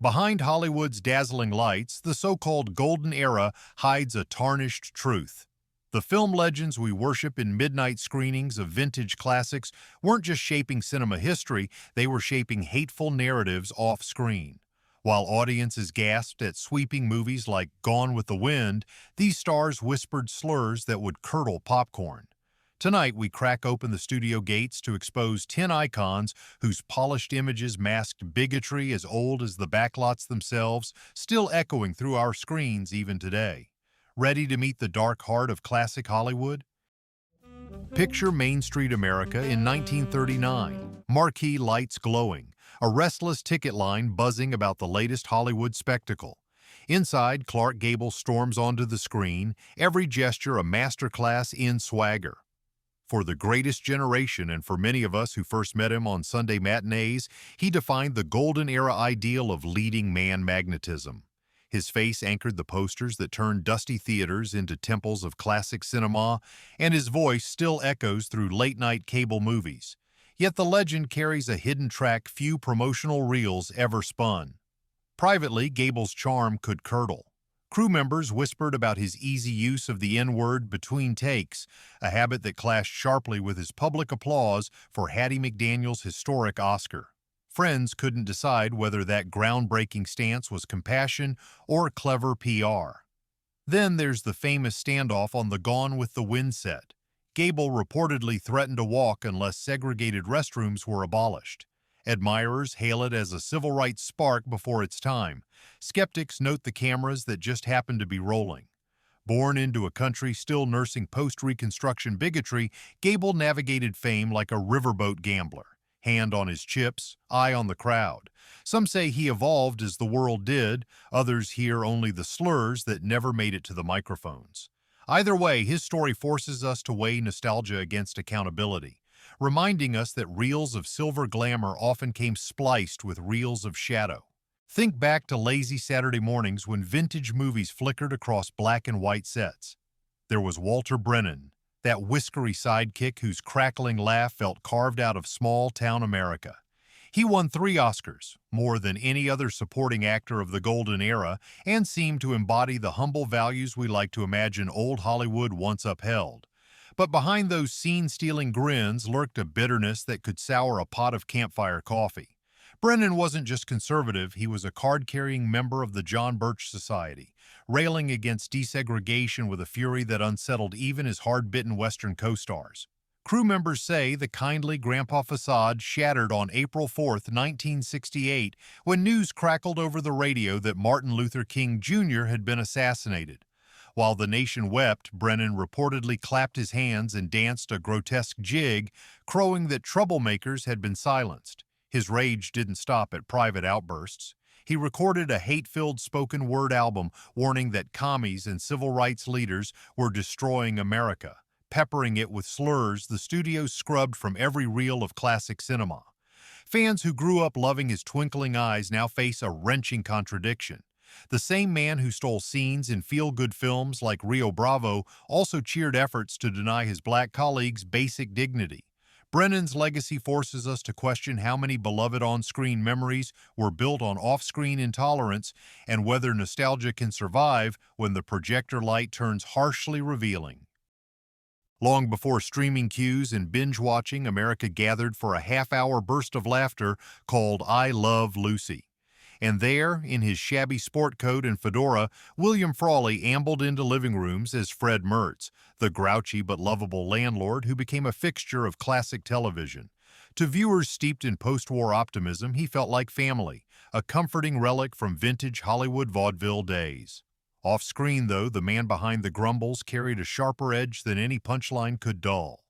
Behind Hollywood's dazzling lights, the so-called golden era hides a tarnished truth. The film legends we worship in midnight screenings of vintage classics weren't just shaping cinema history, they were shaping hateful narratives off-screen. While audiences gasped at sweeping movies like Gone with the Wind, these stars whispered slurs that would curdle popcorn. Tonight, we crack open the studio gates to expose 10 icons whose polished images masked bigotry as old as the backlots themselves, still echoing through our screens even today. Ready to meet the dark heart of classic Hollywood? Picture Main Street America in 1939. Marquee lights glowing, a restless ticket line buzzing about the latest Hollywood spectacle. Inside, Clark Gable storms onto the screen, every gesture a masterclass in swagger. For the greatest generation and for many of us who first met him on Sunday matinees, he defined the golden era ideal of leading man magnetism. His face anchored the posters that turned dusty theaters into temples of classic cinema, and his voice still echoes through late-night cable movies. Yet the legend carries a hidden track few promotional reels ever spun. Privately, Gable's charm could curdle. Crew members whispered about his easy use of the N-word between takes, a habit that clashed sharply with his public applause for Hattie McDaniel's historic Oscar. Friends couldn't decide whether that groundbreaking stance was compassion or clever PR. Then there's the famous standoff on the Gone with the Wind set. Gable reportedly threatened to walk unless segregated restrooms were abolished. Admirers hail it as a civil rights spark before its time. Skeptics note the cameras that just happened to be rolling. Born into a country still nursing post-Reconstruction bigotry, Gable navigated fame like a riverboat gambler. Hand on his chips, eye on the crowd. Some say he evolved as the world did, others hear only the slurs that never made it to the microphones. Either way, his story forces us to weigh nostalgia against accountability, reminding us that reels of silver glamour often came spliced with reels of shadow. Think back to lazy Saturday mornings when vintage movies flickered across black and white sets. There was Walter Brennan, that whiskery sidekick whose crackling laugh felt carved out of small-town America. He won 3 Oscars, more than any other supporting actor of the golden era, and seemed to embody the humble values we like to imagine old Hollywood once upheld. But behind those scene-stealing grins lurked a bitterness that could sour a pot of campfire coffee. Brennan wasn't just conservative, he was a card-carrying member of the John Birch Society, railing against desegregation with a fury that unsettled even his hard-bitten Western co-stars. Crew members say the kindly grandpa facade shattered on April 4, 1968, when news crackled over the radio that Martin Luther King Jr. had been assassinated. While the nation wept, Brennan reportedly clapped his hands and danced a grotesque jig, crowing that troublemakers had been silenced. His rage didn't stop at private outbursts. He recorded a hate-filled spoken-word album warning that commies and civil rights leaders were destroying America, peppering it with slurs the studio scrubbed from every reel of classic cinema. Fans who grew up loving his twinkling eyes now face a wrenching contradiction. The same man who stole scenes in feel-good films like Rio Bravo also cheered efforts to deny his black colleagues basic dignity. Brennan's legacy forces us to question how many beloved on-screen memories were built on off-screen intolerance and whether nostalgia can survive when the projector light turns harshly revealing. Long before streaming queues and binge-watching, America gathered for a half-hour burst of laughter called I Love Lucy. And there, in his shabby sport coat and fedora, William Frawley ambled into living rooms as Fred Mertz, the grouchy but lovable landlord who became a fixture of classic television. To viewers steeped in post-war optimism, he felt like family, a comforting relic from vintage Hollywood vaudeville days. Off-screen, though, the man behind the grumbles carried a sharper edge than any punchline could dull.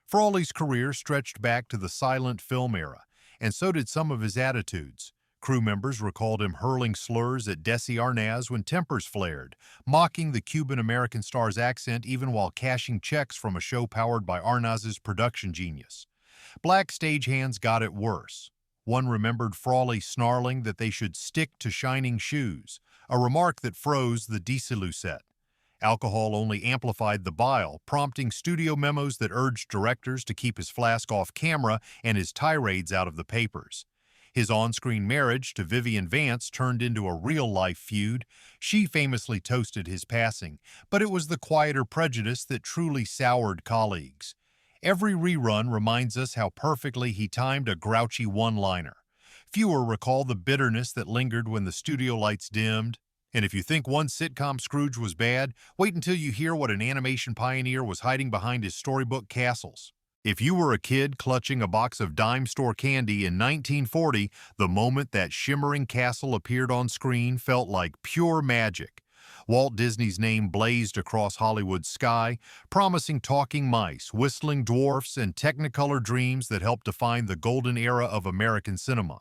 Frawley's career stretched back to the silent film era, and so did some of his attitudes. Crew members recalled him hurling slurs at Desi Arnaz when tempers flared, mocking the Cuban-American star's accent even while cashing checks from a show powered by Arnaz's production genius. Black stagehands got it worse. One remembered Frawley snarling that they should stick to shining shoes, a remark that froze the Desilu set. Alcohol only amplified the bile, prompting studio memos that urged directors to keep his flask off camera and his tirades out of the papers. His on-screen marriage to Vivian Vance turned into a real-life feud. She famously toasted his passing, but it was the quieter prejudice that truly soured colleagues. Every rerun reminds us how perfectly he timed a grouchy one-liner. Fewer recall the bitterness that lingered when the studio lights dimmed. And if you think one sitcom Scrooge was bad, wait until you hear what an animation pioneer was hiding behind his storybook castles. If you were a kid clutching a box of dime store candy in 1940, the moment that shimmering castle appeared on screen felt like pure magic. Walt Disney's name blazed across Hollywood's sky, promising talking mice, whistling dwarfs, and technicolor dreams that helped define the golden era of American cinema.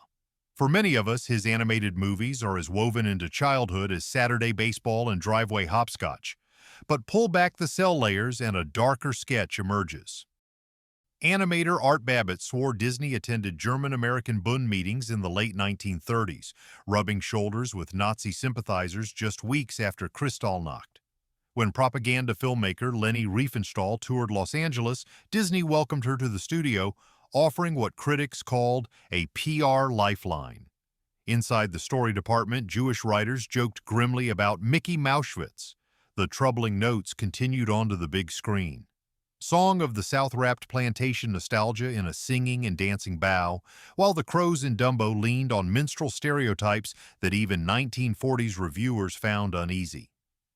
For many of us, his animated movies are as woven into childhood as Saturday baseball and driveway hopscotch. But pull back the cell layers and a darker sketch emerges. Animator Art Babbitt swore Disney attended German-American Bund meetings in the late 1930s, rubbing shoulders with Nazi sympathizers just weeks after Kristallnacht. When propaganda filmmaker Leni Riefenstahl toured Los Angeles, Disney welcomed her to the studio, offering what critics called a PR lifeline. Inside the story department, Jewish writers joked grimly about Mickey Mauschwitz. The troubling notes continued onto the big screen. Song of the South wrapped plantation nostalgia in a singing and dancing bow, while the crows in Dumbo leaned on minstrel stereotypes that even 1940s reviewers found uneasy.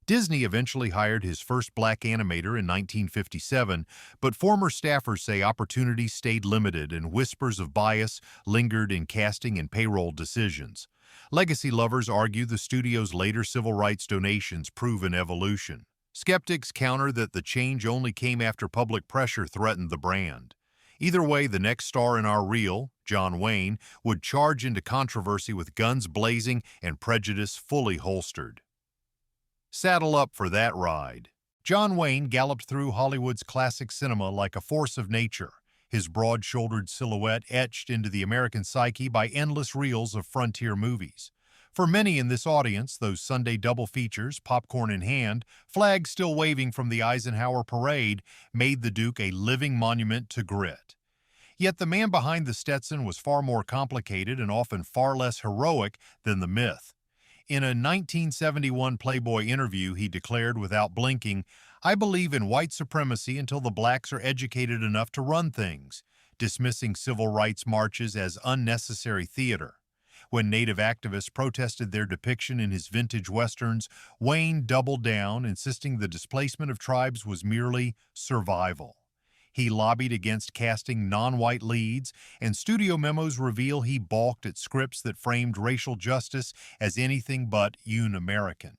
Disney eventually hired his first black animator in 1957, but former staffers say opportunities stayed limited and whispers of bias lingered in casting and payroll decisions. Legacy lovers argue the studio's later civil rights donations prove an evolution. Skeptics counter that the change only came after public pressure threatened the brand. Either way, the next star in our reel, John Wayne, would charge into controversy with guns blazing and prejudice fully holstered. Saddle up for that ride. John Wayne galloped through Hollywood's classic cinema like a force of nature, his broad-shouldered silhouette etched into the American psyche by endless reels of frontier movies. For many in this audience, those Sunday double features, popcorn in hand, flags still waving from the Eisenhower parade, made the Duke a living monument to grit. Yet the man behind the Stetson was far more complicated and often far less heroic than the myth. In a 1971 Playboy interview, he declared without blinking, "I believe in white supremacy until the blacks are educated enough to run things," dismissing civil rights marches as unnecessary theater. When Native activists protested their depiction in his vintage westerns, Wayne doubled down, insisting the displacement of tribes was merely survival. He lobbied against casting non-white leads, and studio memos reveal he balked at scripts that framed racial justice as anything but un-American.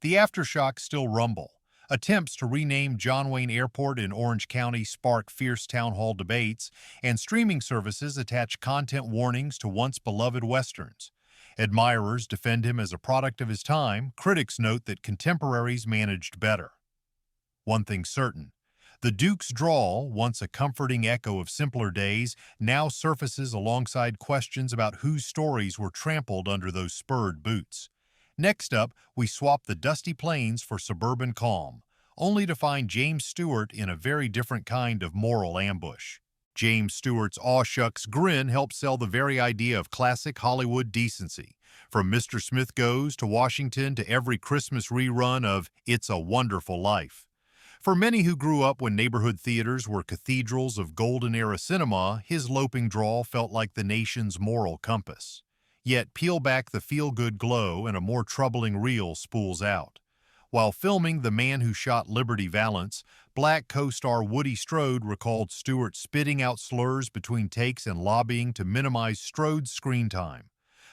The aftershocks still rumble. Attempts to rename John Wayne Airport in Orange County spark fierce town hall debates, and streaming services attach content warnings to once beloved westerns. Admirers defend him as a product of his time. Critics note that contemporaries managed better. One thing's certain. The Duke's drawl, once a comforting echo of simpler days, now surfaces alongside questions about whose stories were trampled under those spurred boots. Next up, we swap the dusty plains for suburban calm, only to find James Stewart in a very different kind of moral ambush. James Stewart's aw shucks grin helps sell the very idea of classic Hollywood decency. From Mr. Smith Goes to Washington to every Christmas rerun of It's a Wonderful Life. For many who grew up when neighborhood theaters were cathedrals of golden-era cinema, his loping drawl felt like the nation's moral compass. Yet peel back the feel-good glow and a more troubling reel spools out. While filming The Man Who Shot Liberty Valance, Black co-star Woody Strode recalled Stewart spitting out slurs between takes and lobbying to minimize Strode's screen time.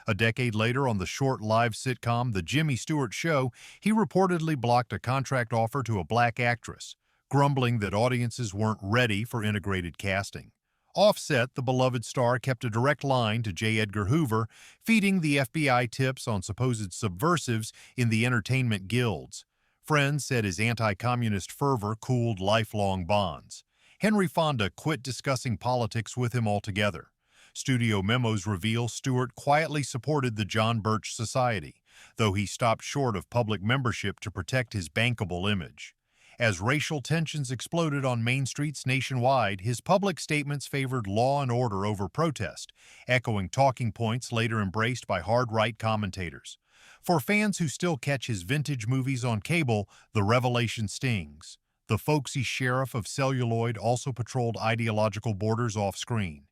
A decade later, on the short live sitcom The Jimmy Stewart Show, he reportedly blocked a contract offer to a black actress, grumbling that audiences weren't ready for integrated casting. Offset, the beloved star kept a direct line to J. Edgar Hoover, feeding the FBI tips on supposed subversives in the entertainment guilds. Friends said his anti-communist fervor cooled lifelong bonds. Henry Fonda quit discussing politics with him altogether. Studio memos reveal Stewart quietly supported the John Birch Society, though he stopped short of public membership to protect his bankable image. As racial tensions exploded on main streets nationwide, his public statements favored law and order over protest, echoing talking points later embraced by hard-right commentators. For fans who still catch his vintage movies on cable, the revelation stings. The folksy sheriff of celluloid also patrolled ideological borders off-screen.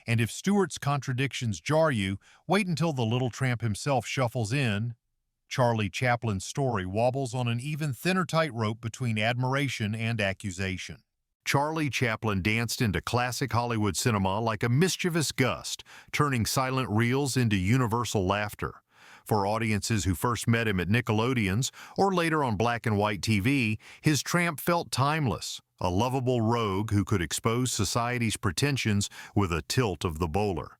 And if Stewart's contradictions jar you, wait until the little tramp himself shuffles in. Charlie Chaplin's story wobbles on an even thinner tightrope between admiration and accusation. Charlie Chaplin danced into classic Hollywood cinema like a mischievous gust, turning silent reels into universal laughter. For audiences who first met him at Nickelodeon's or later on black and white TV, his tramp felt timeless, a lovable rogue who could expose society's pretensions with a tilt of the bowler.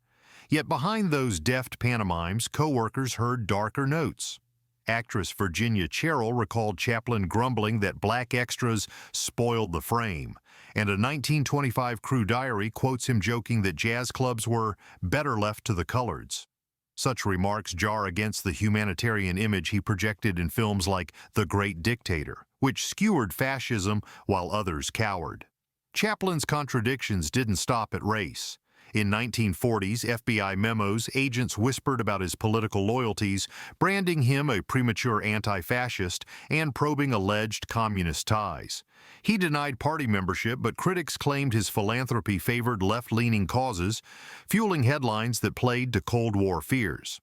Yet behind those deft pantomimes, co-workers heard darker notes. Actress Virginia Cherrill recalled Chaplin grumbling that black extras spoiled the frame, and a 1925 Crew diary quotes him joking that jazz clubs were better left to the coloreds. Such remarks jar against the humanitarian image he projected in films like The Great Dictator, which skewered fascism while others cowered. Chaplin's contradictions didn't stop at race. In 1940s FBI memos, agents whispered about his political loyalties, branding him a premature anti-fascist and probing alleged communist ties. He denied party membership, but critics claimed his philanthropy favored left-leaning causes, fueling headlines that played to Cold War fears.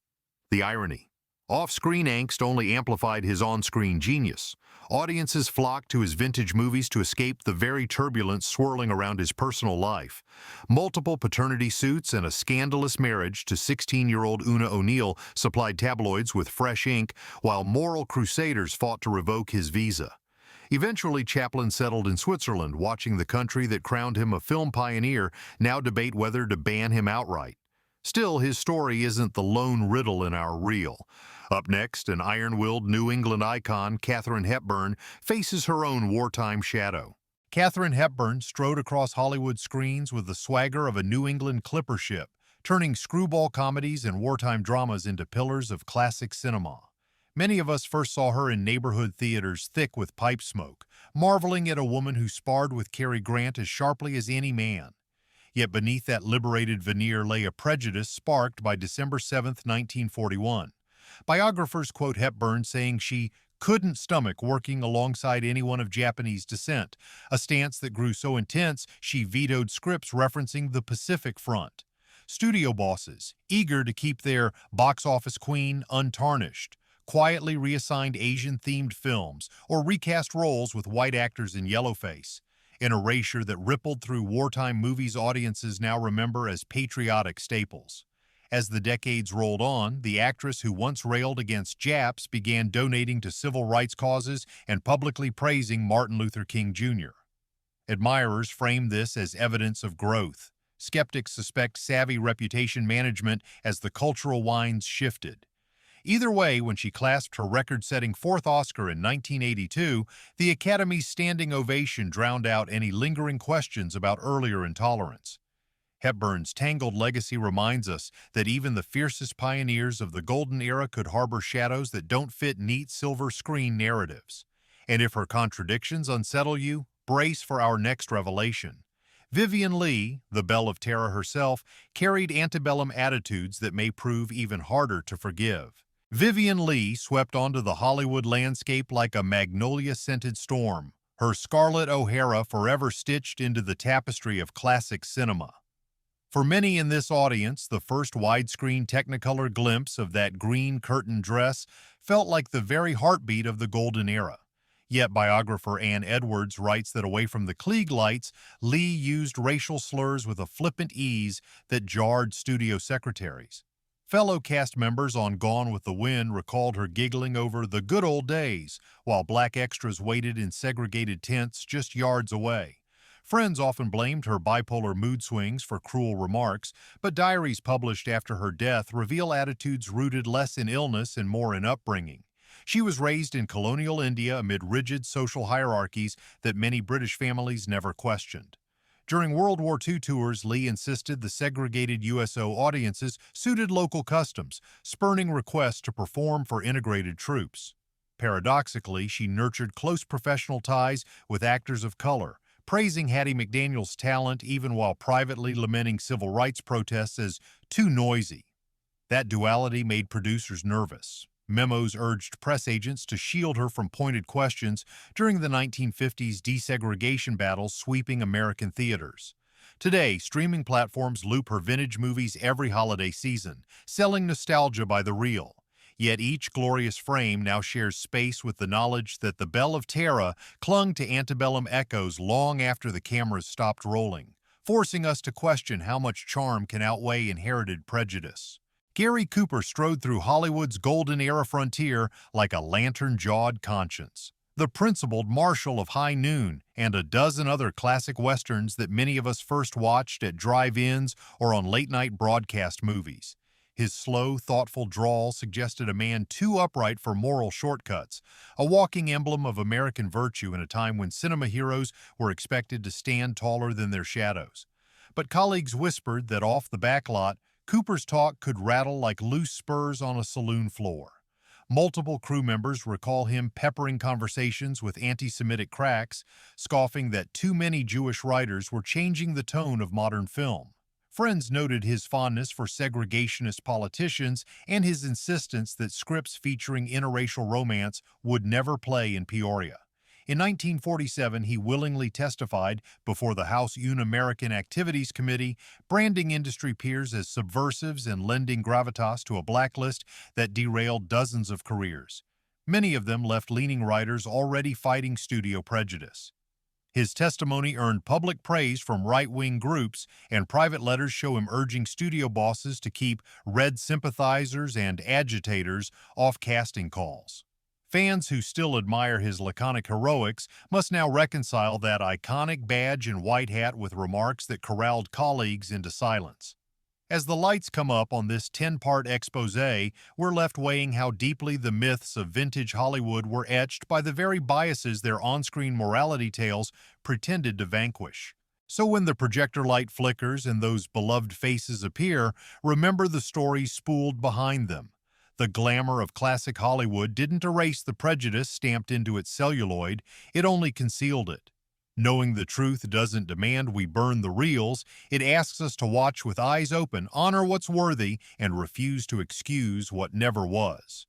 The irony: off-screen angst only amplified his on-screen genius. Audiences flocked to his vintage movies to escape the very turbulence swirling around his personal life. Multiple paternity suits and a scandalous marriage to 16-year-old Una O'Neill supplied tabloids with fresh ink, while moral crusaders fought to revoke his visa. Eventually, Chaplin settled in Switzerland, watching the country that crowned him a film pioneer now debate whether to ban him outright. Still, his story isn't the lone riddle in our reel. Up next, an iron-willed New England icon, Katharine Hepburn, faces her own wartime shadow. Katharine Hepburn strode across Hollywood screens with the swagger of a New England clipper ship, turning screwball comedies and wartime dramas into pillars of classic cinema. Many of us first saw her in neighborhood theaters thick with pipe smoke, marveling at a woman who sparred with Cary Grant as sharply as any man. Yet beneath that liberated veneer lay a prejudice sparked by December 7, 1941. Biographers quote Hepburn saying she couldn't stomach working alongside anyone of Japanese descent, a stance that grew so intense she vetoed scripts referencing the Pacific Front. Studio bosses, eager to keep their box office queen untarnished, quietly reassigned Asian-themed films or recast roles with white actors in yellowface, an erasure that rippled through wartime movies audiences now remember as patriotic staples. As the decades rolled on, the actress who once railed against Japs began donating to civil rights causes and publicly praising Martin Luther King Jr. Admirers frame this as evidence of growth. Skeptics suspect savvy reputation management as the cultural winds shifted. Either way, when she clasped her record-setting fourth Oscar in 1982, the Academy's standing ovation drowned out any lingering questions about earlier intolerance. Hepburn's tangled legacy reminds us that even the fiercest pioneers of the golden era could harbor shadows that don't fit neat silver screen narratives. And if her contradictions unsettle you, brace for our next revelation. Vivien Leigh, the Belle of Terror herself, carried antebellum attitudes that may prove even harder to forgive. Vivien Leigh swept onto the Hollywood landscape like a magnolia-scented storm, her Scarlett O'Hara forever stitched into the tapestry of classic cinema. For many in this audience, the first widescreen Technicolor glimpse of that green curtain dress felt like the very heartbeat of the golden era. Yet biographer Ann Edwards writes that away from the Klieg lights, Leigh used racial slurs with a flippant ease that jarred studio secretaries. Fellow cast members on Gone with the Wind recalled her giggling over the good old days, while black extras waited in segregated tents just yards away. Friends often blamed her bipolar mood swings for cruel remarks, but diaries published after her death reveal attitudes rooted less in illness and more in upbringing. She was raised in colonial India amid rigid social hierarchies that many British families never questioned. During World War II tours, Leigh insisted the segregated USO audiences suited local customs, spurning requests to perform for integrated troops. Paradoxically, she nurtured close professional ties with actors of color, praising Hattie McDaniel's talent even while privately lamenting civil rights protests as too noisy. That duality made producers nervous. Memos urged press agents to shield her from pointed questions during the 1950s desegregation battles sweeping American theaters. Today, streaming platforms loop her vintage movies every holiday season, selling nostalgia by the reel. Yet each glorious frame now shares space with the knowledge that the bell of Tara clung to antebellum echoes long after the cameras stopped rolling, forcing us to question how much charm can outweigh inherited prejudice. Gary Cooper strode through Hollywood's golden-era frontier like a lantern-jawed conscience, the principled marshal of High Noon and a dozen other classic westerns that many of us first watched at drive-ins or on late-night broadcast movies. His slow, thoughtful drawl suggested a man too upright for moral shortcuts, a walking emblem of American virtue in a time when cinema heroes were expected to stand taller than their shadows. But colleagues whispered that off the backlot, Cooper's talk could rattle like loose spurs on a saloon floor. Multiple crew members recall him peppering conversations with anti-Semitic cracks, scoffing that too many Jewish writers were changing the tone of modern film. Friends noted his fondness for segregationist politicians and his insistence that scripts featuring interracial romance would never play in Peoria. In 1947, he willingly testified before the House Un-American Activities Committee, branding industry peers as subversives and lending gravitas to a blacklist that derailed dozens of careers. Many of them left-leaning writers already fighting studio prejudice. His testimony earned public praise from right-wing groups, and private letters show him urging studio bosses to keep red sympathizers and agitators off casting calls. Fans who still admire his laconic heroics must now reconcile that iconic badge and white hat with remarks that corralled colleagues into silence. As the lights come up on this 10-part exposé, we're left weighing how deeply the myths of vintage Hollywood were etched by the very biases their on-screen morality tales pretended to vanquish. So when the projector light flickers and those beloved faces appear, remember the stories spooled behind them. The glamour of classic Hollywood didn't erase the prejudice stamped into its celluloid, it only concealed it. Knowing the truth doesn't demand we burn the reels, it asks us to watch with eyes open, honor what's worthy, and refuse to excuse what never was.